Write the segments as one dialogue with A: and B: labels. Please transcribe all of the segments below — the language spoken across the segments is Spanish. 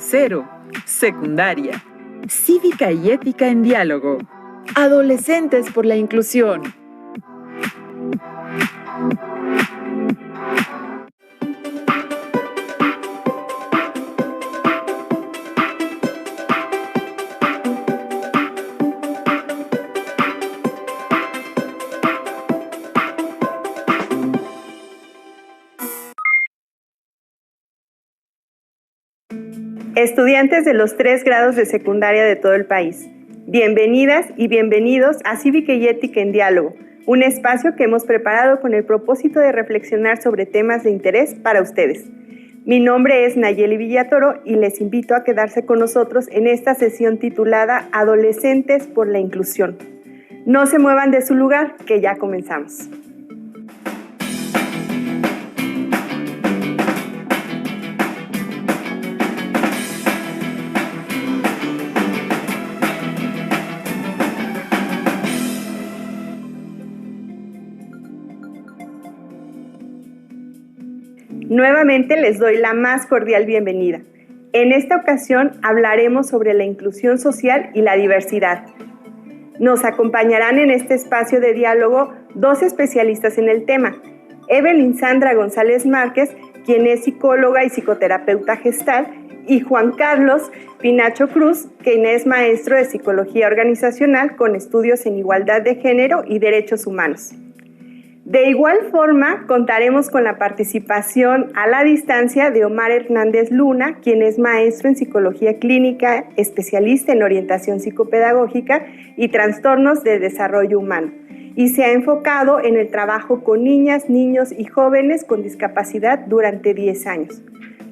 A: Cero, secundaria. Cívica y ética en diálogo. Adolescentes por la inclusión.
B: Estudiantes de los 3 grados de secundaria de todo el país, bienvenidas y bienvenidos a Cívica y Ética en Diálogo, un espacio que hemos preparado con el propósito de reflexionar sobre temas de interés para ustedes. Mi nombre es Nayeli Villatoro y les invito a quedarse con nosotros en esta sesión titulada Adolescentes por la Inclusión. No se muevan de su lugar, que ya comenzamos. Nuevamente les doy la más cordial bienvenida. En esta ocasión hablaremos sobre la inclusión social y la diversidad. Nos acompañarán en este espacio de diálogo 2 especialistas en el tema. Evelyn Sandra González Márquez, quien es psicóloga y psicoterapeuta gestal, y Juan Carlos Pinacho Cruz, quien es maestro de psicología organizacional con estudios en igualdad de género y derechos humanos. De igual forma, contaremos con la participación a la distancia de Omar Hernández Luna, quien es maestro en psicología clínica, especialista en orientación psicopedagógica y trastornos de desarrollo humano, y se ha enfocado en el trabajo con niñas, niños y jóvenes con discapacidad durante 10 años.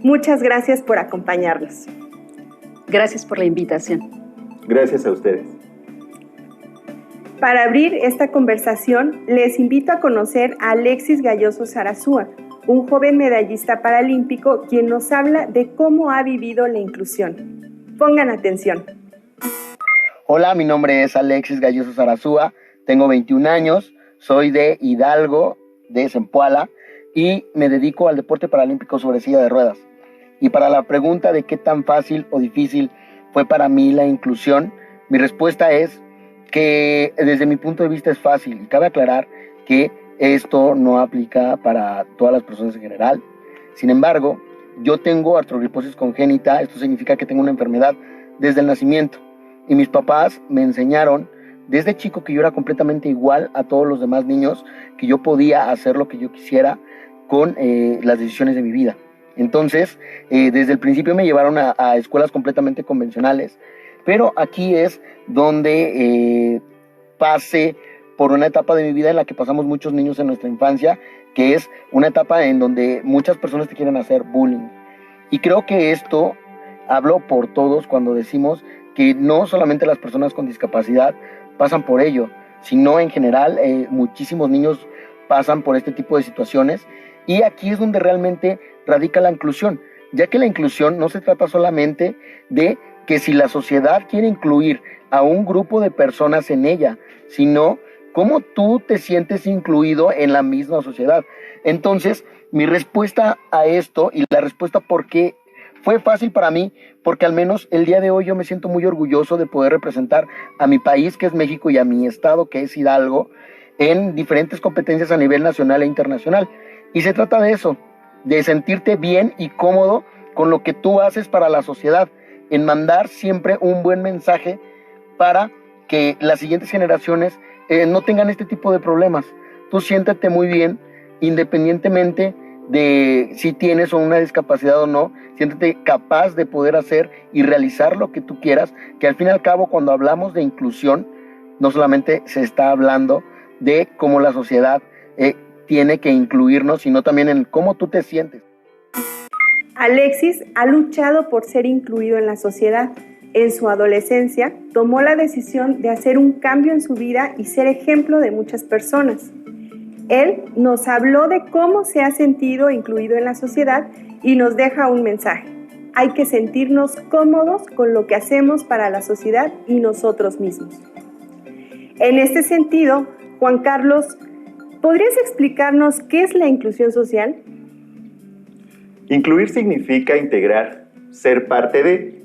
B: Muchas gracias por acompañarnos.
C: Gracias por la invitación.
D: Gracias a ustedes.
B: Para abrir esta conversación, les invito a conocer a Alexis Galloso Sarasúa, un joven medallista paralímpico quien nos habla de cómo ha vivido la inclusión. Pongan atención.
E: Hola, mi nombre es Alexis Galloso Sarasúa, tengo 21 años, soy de Hidalgo, de Zempoala, y me dedico al deporte paralímpico sobre silla de ruedas. Y para la pregunta de qué tan fácil o difícil fue para mí la inclusión, mi respuesta es que desde mi punto de vista es fácil, y cabe aclarar que esto no aplica para todas las personas en general. Sin embargo, yo tengo artrogriposis congénita, esto significa que tengo una enfermedad desde el nacimiento, y mis papás me enseñaron desde chico que yo era completamente igual a todos los demás niños, que yo podía hacer lo que yo quisiera con las decisiones de mi vida. Entonces, desde el principio me llevaron a escuelas completamente convencionales, pero aquí es donde pasé por una etapa de mi vida en la que pasamos muchos niños en nuestra infancia, que es una etapa en donde muchas personas te quieren hacer bullying. Y creo que esto hablo por todos cuando decimos que no solamente las personas con discapacidad pasan por ello, sino en general muchísimos niños pasan por este tipo de situaciones, y aquí es donde realmente radica la inclusión, ya que la inclusión no se trata solamente de que si la sociedad quiere incluir a un grupo de personas en ella, sino cómo tú te sientes incluido en la misma sociedad. Entonces, mi respuesta a esto, y la respuesta por qué fue fácil para mí, porque al menos el día de hoy yo me siento muy orgulloso de poder representar a mi país, que es México, y a mi estado, que es Hidalgo, en diferentes competencias a nivel nacional e internacional. Y se trata de eso, de sentirte bien y cómodo con lo que tú haces para la sociedad, en mandar siempre un buen mensaje para que las siguientes generaciones no tengan este tipo de problemas. Tú siéntete muy bien, independientemente de si tienes una discapacidad o no, siéntete capaz de poder hacer y realizar lo que tú quieras, que al fin y al cabo, cuando hablamos de inclusión, no solamente se está hablando de cómo la sociedad tiene que incluirnos, sino también en cómo tú te sientes.
B: Alexis ha luchado por ser incluido en la sociedad. En su adolescencia, tomó la decisión de hacer un cambio en su vida y ser ejemplo de muchas personas. Él nos habló de cómo se ha sentido incluido en la sociedad y nos deja un mensaje. Hay que sentirnos cómodos con lo que hacemos para la sociedad y nosotros mismos. En este sentido, Juan Carlos, ¿podrías explicarnos qué es la inclusión social?
D: Incluir significa integrar, ser parte de.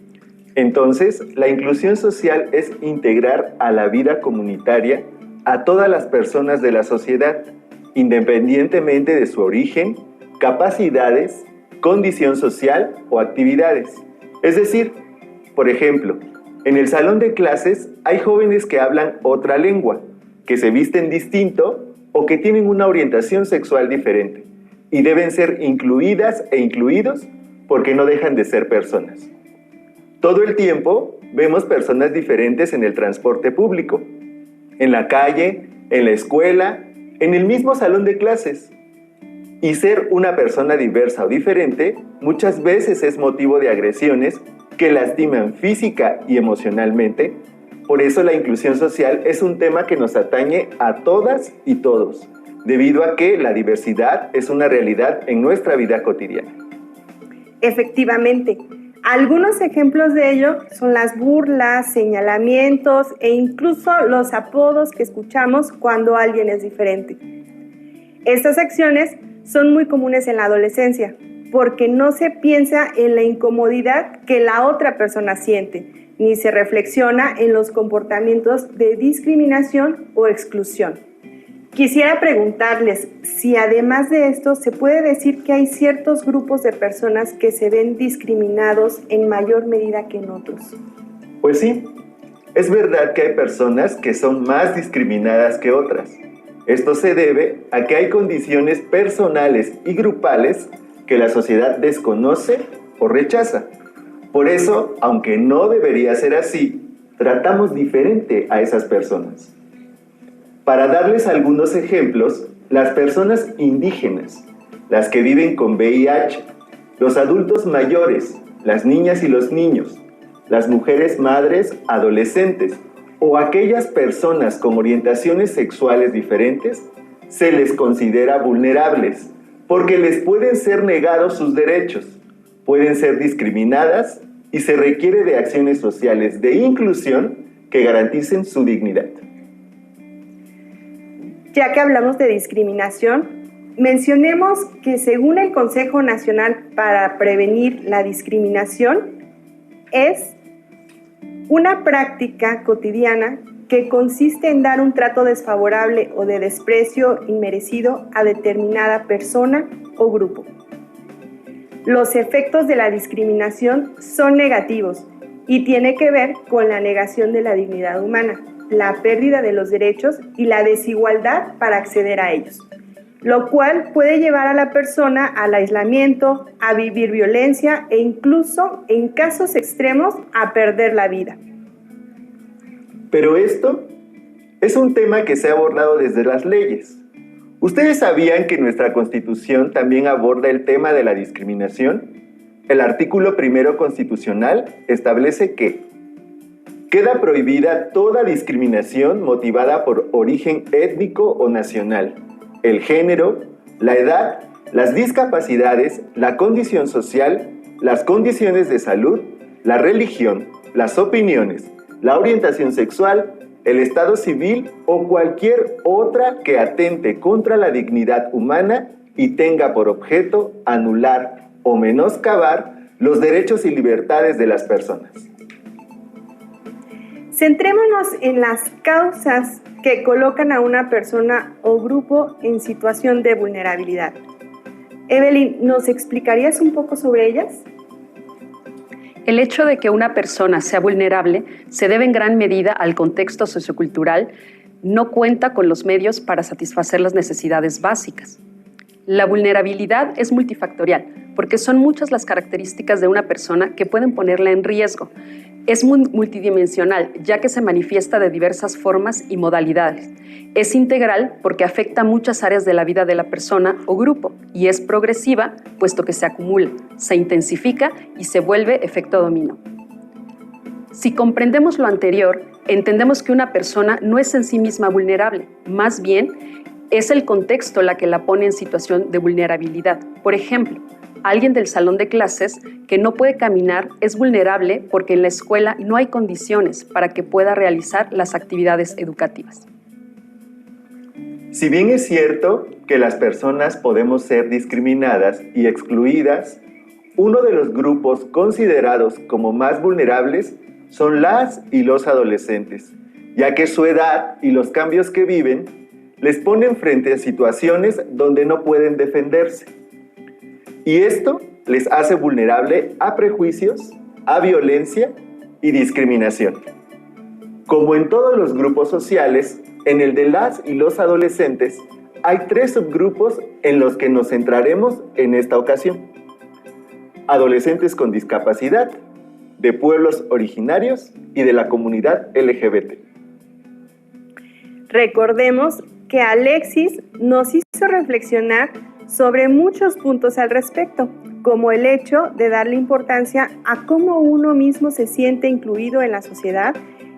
D: Entonces, la inclusión social es integrar a la vida comunitaria a todas las personas de la sociedad, independientemente de su origen, capacidades, condición social o actividades. Es decir, por ejemplo, en el salón de clases hay jóvenes que hablan otra lengua, que se visten distinto o que tienen una orientación sexual diferente y deben ser incluidas e incluidos porque no dejan de ser personas. Todo el tiempo vemos personas diferentes en el transporte público, en la calle, en la escuela, en el mismo salón de clases. Y ser una persona diversa o diferente muchas veces es motivo de agresiones que lastiman física y emocionalmente. Por eso la inclusión social es un tema que nos atañe a todas y todos, debido a que la diversidad es una realidad en nuestra vida cotidiana.
B: Efectivamente, algunos ejemplos de ello son las burlas, señalamientos e incluso los apodos que escuchamos cuando alguien es diferente. Estas acciones son muy comunes en la adolescencia, porque no se piensa en la incomodidad que la otra persona siente, ni se reflexiona en los comportamientos de discriminación o exclusión. Quisiera preguntarles si además de esto se puede decir que hay ciertos grupos de personas que se ven discriminados en mayor medida que en otros.
D: Pues sí, es verdad que hay personas que son más discriminadas que otras. Esto se debe a que hay condiciones personales y grupales que la sociedad desconoce o rechaza. Por eso, aunque no debería ser así, tratamos diferente a esas personas. Para darles algunos ejemplos, las personas indígenas, las que viven con VIH, los adultos mayores, las niñas y los niños, las mujeres madres adolescentes o aquellas personas con orientaciones sexuales diferentes, se les considera vulnerables porque les pueden ser negados sus derechos, pueden ser discriminadas y se requiere de acciones sociales de inclusión que garanticen su dignidad.
B: Ya que hablamos de discriminación, mencionemos que según el Consejo Nacional para Prevenir la Discriminación, es una práctica cotidiana que consiste en dar un trato desfavorable o de desprecio inmerecido a determinada persona o grupo. Los efectos de la discriminación son negativos y tiene que ver con la negación de la dignidad humana, la pérdida de los derechos y la desigualdad para acceder a ellos, lo cual puede llevar a la persona al aislamiento, a vivir violencia e incluso, en casos extremos, a perder la vida.
D: Pero esto es un tema que se ha abordado desde las leyes. ¿Ustedes sabían que nuestra Constitución también aborda el tema de la discriminación? El artículo 1 constitucional establece que queda prohibida toda discriminación motivada por origen étnico o nacional, el género, la edad, las discapacidades, la condición social, las condiciones de salud, la religión, las opiniones, la orientación sexual, el estado civil o cualquier otra que atente contra la dignidad humana y tenga por objeto anular o menoscabar los derechos y libertades de las personas.
B: Centrémonos en las causas que colocan a una persona o grupo en situación de vulnerabilidad. Evelyn, ¿nos explicarías un poco sobre ellas?
C: El hecho de que una persona sea vulnerable se debe en gran medida al contexto sociocultural. No cuenta con los medios para satisfacer las necesidades básicas. La vulnerabilidad es multifactorial, porque son muchas las características de una persona que pueden ponerla en riesgo. Es multidimensional, ya que se manifiesta de diversas formas y modalidades. Es integral porque afecta a muchas áreas de la vida de la persona o grupo, y es progresiva, puesto que se acumula, se intensifica y se vuelve efecto dominó. Si comprendemos lo anterior, entendemos que una persona no es en sí misma vulnerable, más bien es el contexto la que la pone en situación de vulnerabilidad. Por ejemplo, alguien del salón de clases que no puede caminar es vulnerable porque en la escuela no hay condiciones para que pueda realizar las actividades educativas.
D: Si bien es cierto que las personas podemos ser discriminadas y excluidas, uno de los grupos considerados como más vulnerables son las y los adolescentes, ya que su edad y los cambios que viven les ponen frente a situaciones donde no pueden defenderse. Y esto les hace vulnerable a prejuicios, a violencia y discriminación. Como en todos los grupos sociales, en el de las y los adolescentes hay 3 subgrupos en los que nos centraremos en esta ocasión. Adolescentes con discapacidad, de pueblos originarios y de la comunidad LGBT.
B: Recordemos que Alexis nos hizo reflexionar sobre muchos puntos al respecto, como el hecho de darle importancia a cómo uno mismo se siente incluido en la sociedad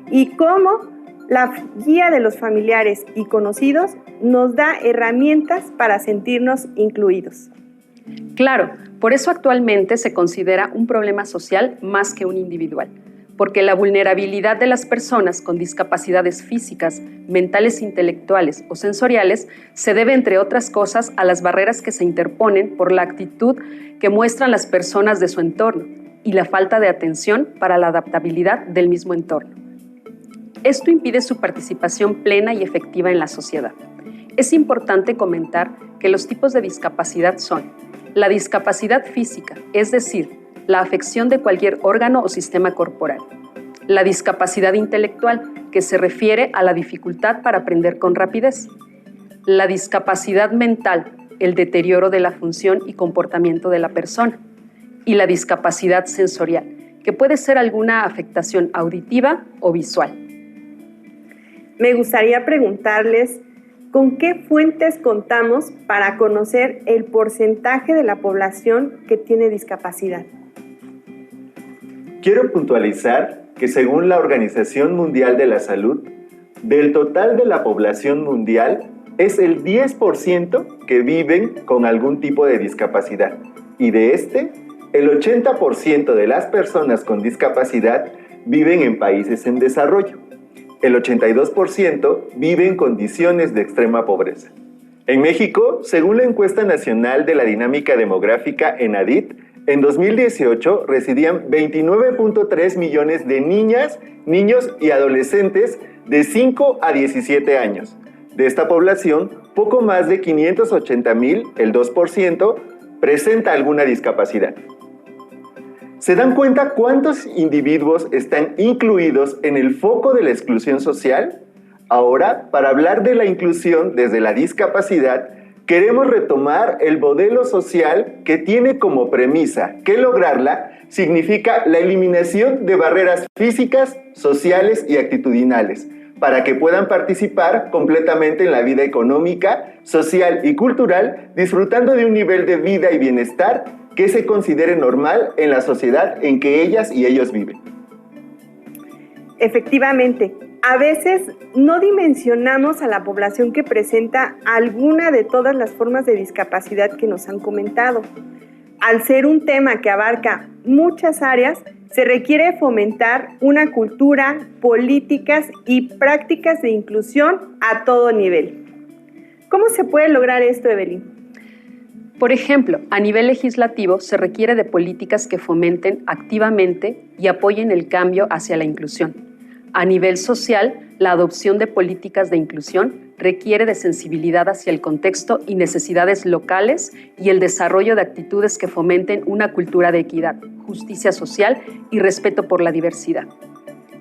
B: y cómo la guía de los familiares y conocidos nos da herramientas para sentirnos incluidos.
C: Claro, por eso actualmente se considera un problema social más que un individual, porque la vulnerabilidad de las personas con discapacidades físicas, mentales, intelectuales o sensoriales se debe, entre otras cosas, a las barreras que se interponen por la actitud que muestran las personas de su entorno y la falta de atención para la adaptabilidad del mismo entorno. Esto impide su participación plena y efectiva en la sociedad. Es importante comentar que los tipos de discapacidad son la discapacidad física, es decir, la afección de cualquier órgano o sistema corporal. La discapacidad intelectual, que se refiere a la dificultad para aprender con rapidez. La discapacidad mental, el deterioro de la función y comportamiento de la persona. Y la discapacidad sensorial, que puede ser alguna afectación auditiva o visual.
B: Me gustaría preguntarles, ¿con qué fuentes contamos para conocer el porcentaje de la población que tiene discapacidad?
D: Quiero puntualizar que según la Organización Mundial de la Salud, del total de la población mundial es el 10% que viven con algún tipo de discapacidad y de este, el 80% de las personas con discapacidad viven en países en desarrollo. El 82% vive en condiciones de extrema pobreza. En México, según la encuesta nacional de la dinámica demográfica ENADIT, en 2018 residían 29.3 millones de niñas, niños y adolescentes de 5 a 17 años. De esta población, poco más de 580,000, el 2%, presenta alguna discapacidad. ¿Se dan cuenta cuántos individuos están incluidos en el foco de la exclusión social? Ahora, para hablar de la inclusión desde la discapacidad, queremos retomar el modelo social que tiene como premisa que lograrla significa la eliminación de barreras físicas, sociales y actitudinales, para que puedan participar completamente en la vida económica, social y cultural, disfrutando de un nivel de vida y bienestar que se considere normal en la sociedad en que ellas y ellos viven.
B: Efectivamente, a veces no dimensionamos a la población que presenta alguna de todas las formas de discapacidad que nos han comentado. Al ser un tema que abarca muchas áreas, se requiere fomentar una cultura, políticas y prácticas de inclusión a todo nivel. ¿Cómo se puede lograr esto, Evelyn?
C: Por ejemplo, a nivel legislativo se requiere de políticas que fomenten activamente y apoyen el cambio hacia la inclusión. A nivel social, la adopción de políticas de inclusión requiere de sensibilidad hacia el contexto y necesidades locales y el desarrollo de actitudes que fomenten una cultura de equidad, justicia social y respeto por la diversidad.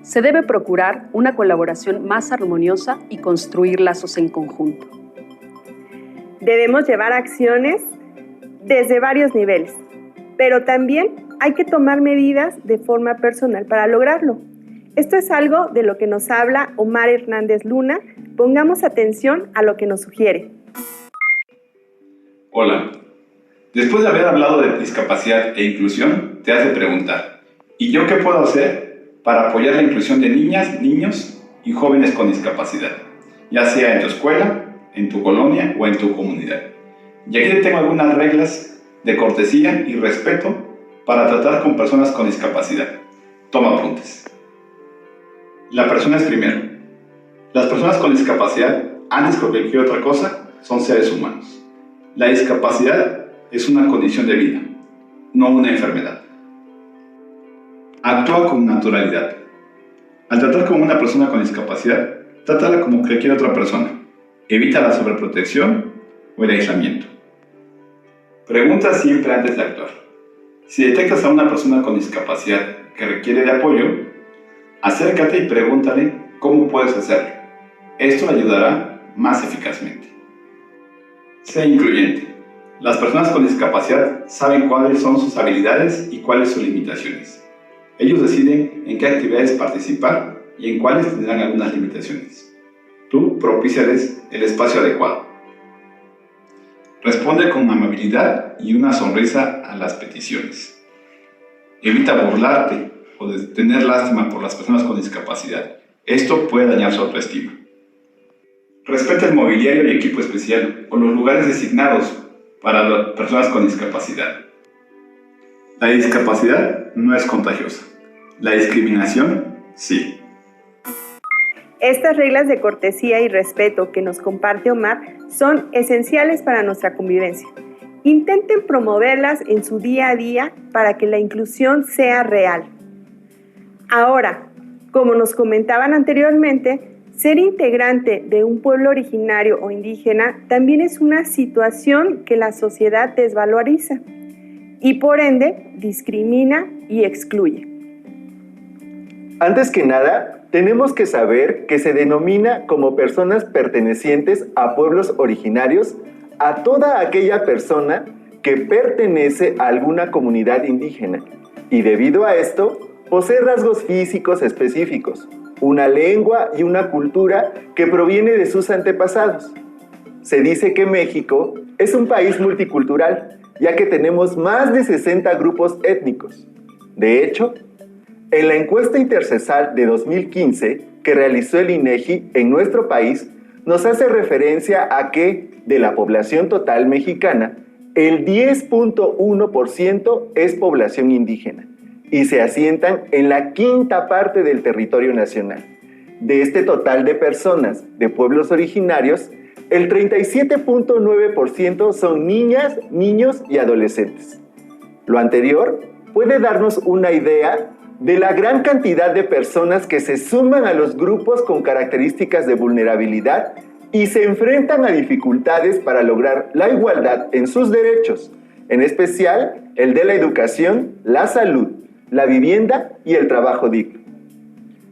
C: Se debe procurar una colaboración más armoniosa y construir lazos en conjunto.
B: Debemos llevar acciones desde varios niveles, pero también hay que tomar medidas de forma personal para lograrlo. Esto es algo de lo que nos habla Omar Hernández Luna. Pongamos atención a lo que nos sugiere.
F: Hola. Después de haber hablado de discapacidad e inclusión, te has de preguntar, ¿y yo qué puedo hacer para apoyar la inclusión de niñas, niños y jóvenes con discapacidad? Ya sea en tu escuela, en tu colonia o en tu comunidad. Y aquí te tengo algunas reglas de cortesía y respeto para tratar con personas con discapacidad. Toma apuntes. La persona es primero. Las personas con discapacidad, antes que cualquier otra cosa, son seres humanos. La discapacidad es una condición de vida. no una enfermedad. Actúa con naturalidad. Al tratar con una persona con discapacidad, trátala como cualquier otra persona. Evita la sobreprotección o el aislamiento. Pregunta siempre antes de actuar. Si detectas a una persona con discapacidad que requiere de apoyo, acércate y pregúntale cómo puedes hacerlo. Esto le ayudará más eficazmente. Sé incluyente. Las personas con discapacidad saben cuáles son sus habilidades y cuáles sus limitaciones. Ellos deciden en qué actividades participar y en cuáles tendrán algunas limitaciones. Tú propíciales el espacio adecuado. Responde con amabilidad y una sonrisa a las peticiones. Evita burlarte o de tener lástima por las personas con discapacidad. Esto puede dañar su autoestima. Respeta el mobiliario y equipo especial o los lugares designados para las personas con discapacidad. La discapacidad no es contagiosa. La discriminación, sí.
B: Estas reglas de cortesía y respeto que nos comparte Omar son esenciales para nuestra convivencia. Intenten promoverlas en su día a día para que la inclusión sea real. Ahora, como nos comentaban anteriormente, ser integrante de un pueblo originario o indígena también es una situación que la sociedad desvaloriza y por ende discrimina y excluye.
D: Antes que nada, tenemos que saber que se denomina como personas pertenecientes a pueblos originarios a toda aquella persona que pertenece a alguna comunidad indígena y debido a esto posee rasgos físicos específicos, una lengua y una cultura que proviene de sus antepasados. Se dice que México es un país multicultural, ya que tenemos más de 60 grupos étnicos. De hecho, en la encuesta intercensal de 2015 que realizó el INEGI en nuestro país, nos hace referencia a que, de la población total mexicana, el 10.1% es población indígena y se asientan en la quinta parte del territorio nacional. De este total de personas de pueblos originarios, el 37.9% son niñas, niños y adolescentes. Lo anterior puede darnos una idea de la gran cantidad de personas que se suman a los grupos con características de vulnerabilidad y se enfrentan a dificultades para lograr la igualdad en sus derechos, en especial el de la educación, la salud, la vivienda y el trabajo digno.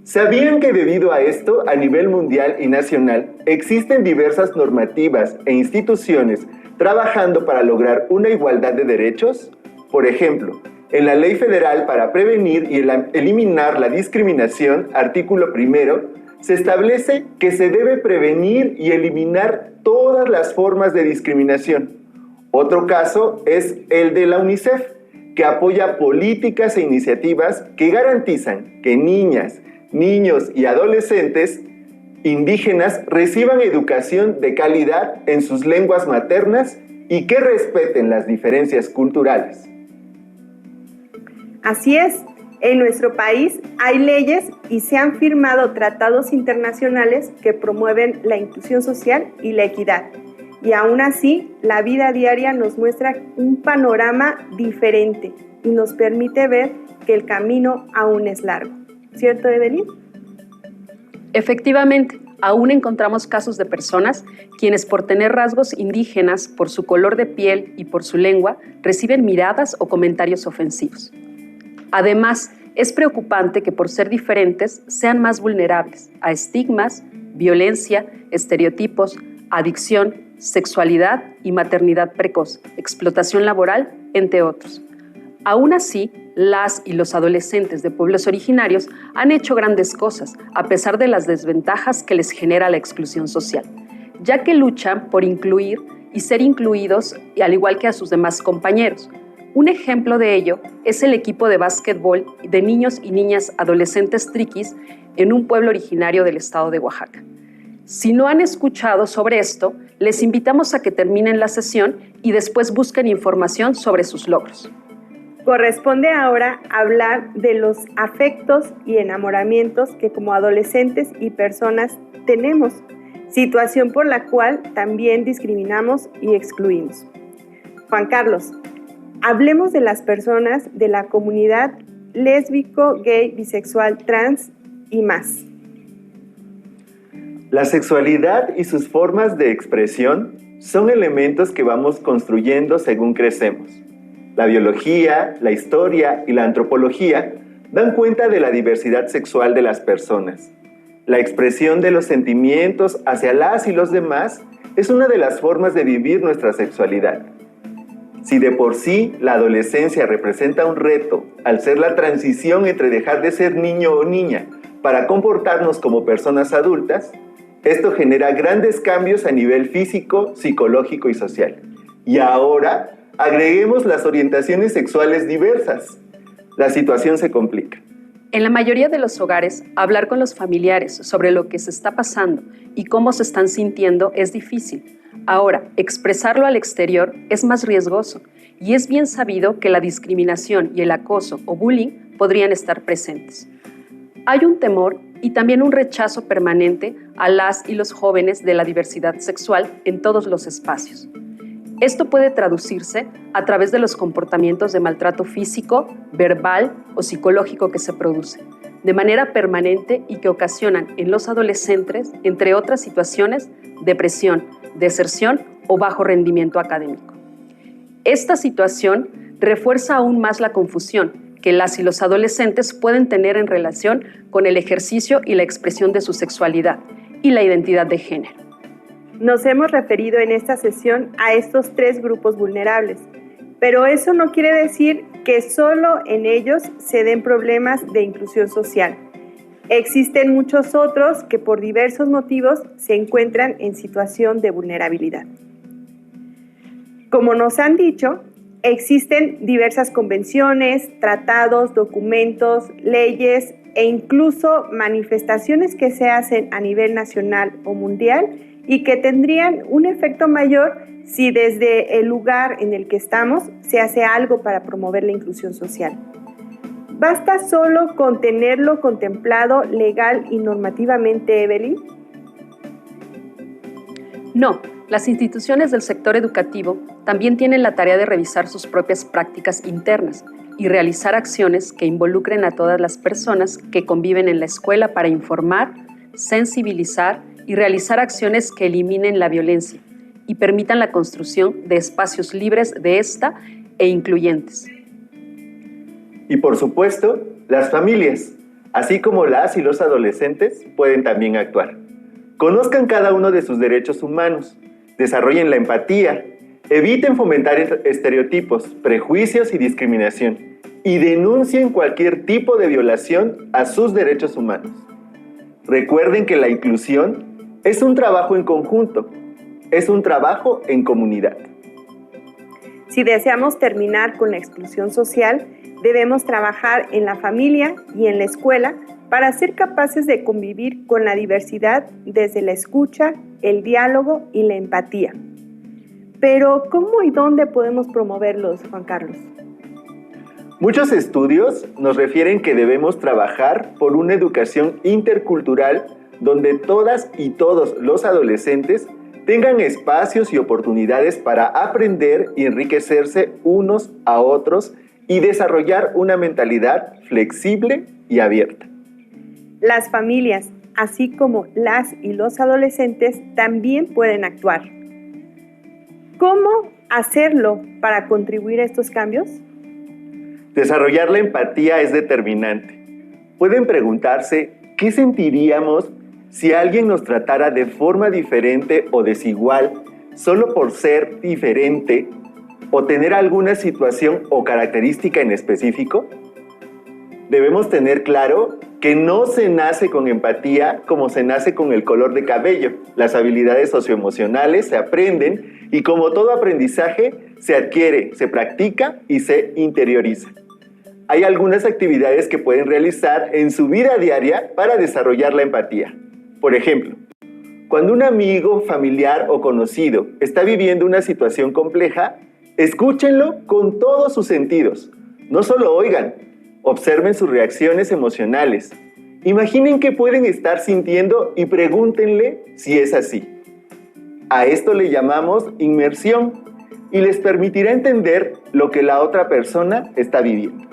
D: ¿Sabían que debido a esto, a nivel mundial y nacional, existen diversas normativas e instituciones trabajando para lograr una igualdad de derechos? Por ejemplo, en la Ley Federal para Prevenir y Eliminar la Discriminación, artículo 1, se establece que se debe prevenir y eliminar todas las formas de discriminación. Otro caso es el de la UNICEF, que apoya políticas e iniciativas que garantizan que niñas, niños y adolescentes indígenas reciban educación de calidad en sus lenguas maternas y que respeten las diferencias culturales.
B: Así es, en nuestro país hay leyes y se han firmado tratados internacionales que promueven la inclusión social y la equidad. Y aún así, la vida diaria nos muestra un panorama diferente y nos permite ver que el camino aún es largo. ¿Cierto, Evelyn?
C: Efectivamente, aún encontramos casos de personas quienes por tener rasgos indígenas, por su color de piel y por su lengua, reciben miradas o comentarios ofensivos. Además, es preocupante que por ser diferentes sean más vulnerables a estigmas, violencia, estereotipos, adicción, sexualidad y maternidad precoz, explotación laboral, entre otros. Aún así, las y los adolescentes de pueblos originarios han hecho grandes cosas, a pesar de las desventajas que les genera la exclusión social, ya que luchan por incluir y ser incluidos, al igual que a sus demás compañeros. Un ejemplo de ello es el equipo de básquetbol de niños y niñas adolescentes triquis en un pueblo originario del estado de Oaxaca. Si no han escuchado sobre esto, les invitamos a que terminen la sesión y después busquen información sobre sus logros.
B: Corresponde ahora hablar de los afectos y enamoramientos que como adolescentes y personas tenemos, situación por la cual también discriminamos y excluimos. Juan Carlos, hablemos de las personas de la comunidad lésbico, gay, bisexual, trans y más.
D: La sexualidad y sus formas de expresión son elementos que vamos construyendo según crecemos. La biología, la historia y la antropología dan cuenta de la diversidad sexual de las personas. La expresión de los sentimientos hacia las y los demás es una de las formas de vivir nuestra sexualidad. Si de por sí la adolescencia representa un reto al ser la transición entre dejar de ser niño o niña para comportarnos como personas adultas, esto genera grandes cambios a nivel físico, psicológico y social. Y ahora agreguemos las orientaciones sexuales diversas. La situación se complica.
C: En la mayoría de los hogares, hablar con los familiares sobre lo que se está pasando y cómo se están sintiendo es difícil. Ahora, expresarlo al exterior es más riesgoso y es bien sabido que la discriminación y el acoso o bullying podrían estar presentes. Hay un temor y también un rechazo permanente a las y los jóvenes de la diversidad sexual en todos los espacios. Esto puede traducirse a través de los comportamientos de maltrato físico, verbal o psicológico que se producen, de manera permanente y que ocasionan en los adolescentes, entre otras situaciones, depresión, deserción o bajo rendimiento académico. Esta situación refuerza aún más la confusión que las y los adolescentes pueden tener en relación con el ejercicio y la expresión de su sexualidad y la identidad de género.
B: Nos hemos referido en esta sesión a estos 3 grupos vulnerables, pero eso no quiere decir que solo en ellos se den problemas de inclusión social. Existen muchos otros que por diversos motivos se encuentran en situación de vulnerabilidad. Como nos han dicho, existen diversas convenciones, tratados, documentos, leyes e incluso manifestaciones que se hacen a nivel nacional o mundial y que tendrían un efecto mayor si desde el lugar en el que estamos se hace algo para promover la inclusión social. ¿Basta solo con tenerlo contemplado legal y normativamente, Evelyn?
C: No, las instituciones del sector educativo también tienen la tarea de revisar sus propias prácticas internas y realizar acciones que involucren a todas las personas que conviven en la escuela para informar, sensibilizar y realizar acciones que eliminen la violencia y permitan la construcción de espacios libres de esta e incluyentes.
D: Y por supuesto, las familias, así como las y los adolescentes, pueden también actuar. Conozcan cada uno de sus derechos humanos, desarrollen la empatía, eviten fomentar estereotipos, prejuicios y discriminación, y denuncien cualquier tipo de violación a sus derechos humanos. Recuerden que la inclusión es un trabajo en conjunto, es un trabajo en comunidad.
B: Si deseamos terminar con la exclusión social, debemos trabajar en la familia y en la escuela para ser capaces de convivir con la diversidad desde la escucha, el diálogo y la empatía. Pero, ¿cómo y dónde podemos promoverlos, Juan Carlos?
D: Muchos estudios nos refieren que debemos trabajar por una educación intercultural donde todas y todos los adolescentes tengan espacios y oportunidades para aprender y enriquecerse unos a otros y desarrollar una mentalidad flexible y abierta.
B: Las familias, así como las y los adolescentes, también pueden actuar. ¿Cómo hacerlo para contribuir a estos cambios?
D: Desarrollar la empatía es determinante. Pueden preguntarse qué sentiríamos si alguien nos tratara de forma diferente o desigual solo por ser diferente o tener alguna situación o característica en específico. Debemos tener claro que no se nace con empatía como se nace con el color de cabello. Las habilidades socioemocionales se aprenden y como todo aprendizaje se adquiere, se practica y se interioriza. Hay algunas actividades que pueden realizar en su vida diaria para desarrollar la empatía. Por ejemplo, cuando un amigo, familiar o conocido está viviendo una situación compleja, escúchenlo con todos sus sentidos. No solo oigan, observen sus reacciones emocionales. Imaginen qué pueden estar sintiendo y pregúntenle si es así. A esto le llamamos inmersión. y les permitirá entender lo que la otra persona está viviendo.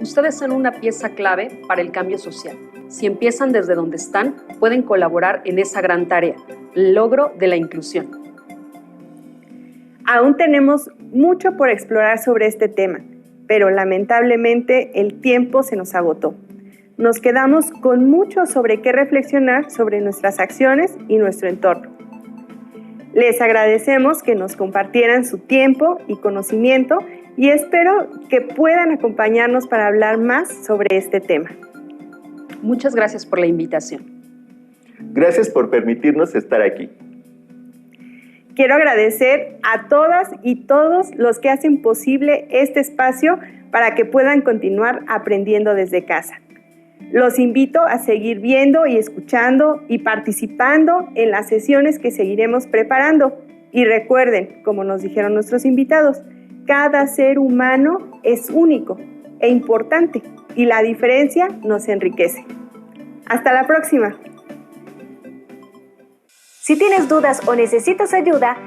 C: Ustedes son una pieza clave para el cambio social. Si empiezan desde donde están, pueden colaborar en esa gran tarea, el logro de la inclusión.
B: Aún tenemos mucho por explorar sobre este tema, pero lamentablemente el tiempo se nos agotó. Nos quedamos con mucho sobre qué reflexionar sobre nuestras acciones y nuestro entorno. Les agradecemos que nos compartieran su tiempo y conocimiento y espero que puedan acompañarnos para hablar más sobre este tema.
C: Muchas gracias por la invitación.
D: Gracias por permitirnos estar aquí.
B: Quiero agradecer a todas y todos los que hacen posible este espacio para que puedan continuar aprendiendo desde casa. Los invito a seguir viendo y escuchando y participando en las sesiones que seguiremos preparando. Y recuerden, como nos dijeron nuestros invitados, cada ser humano es único e importante y la diferencia nos enriquece. Hasta la próxima.
G: Si tienes dudas o necesitas ayuda,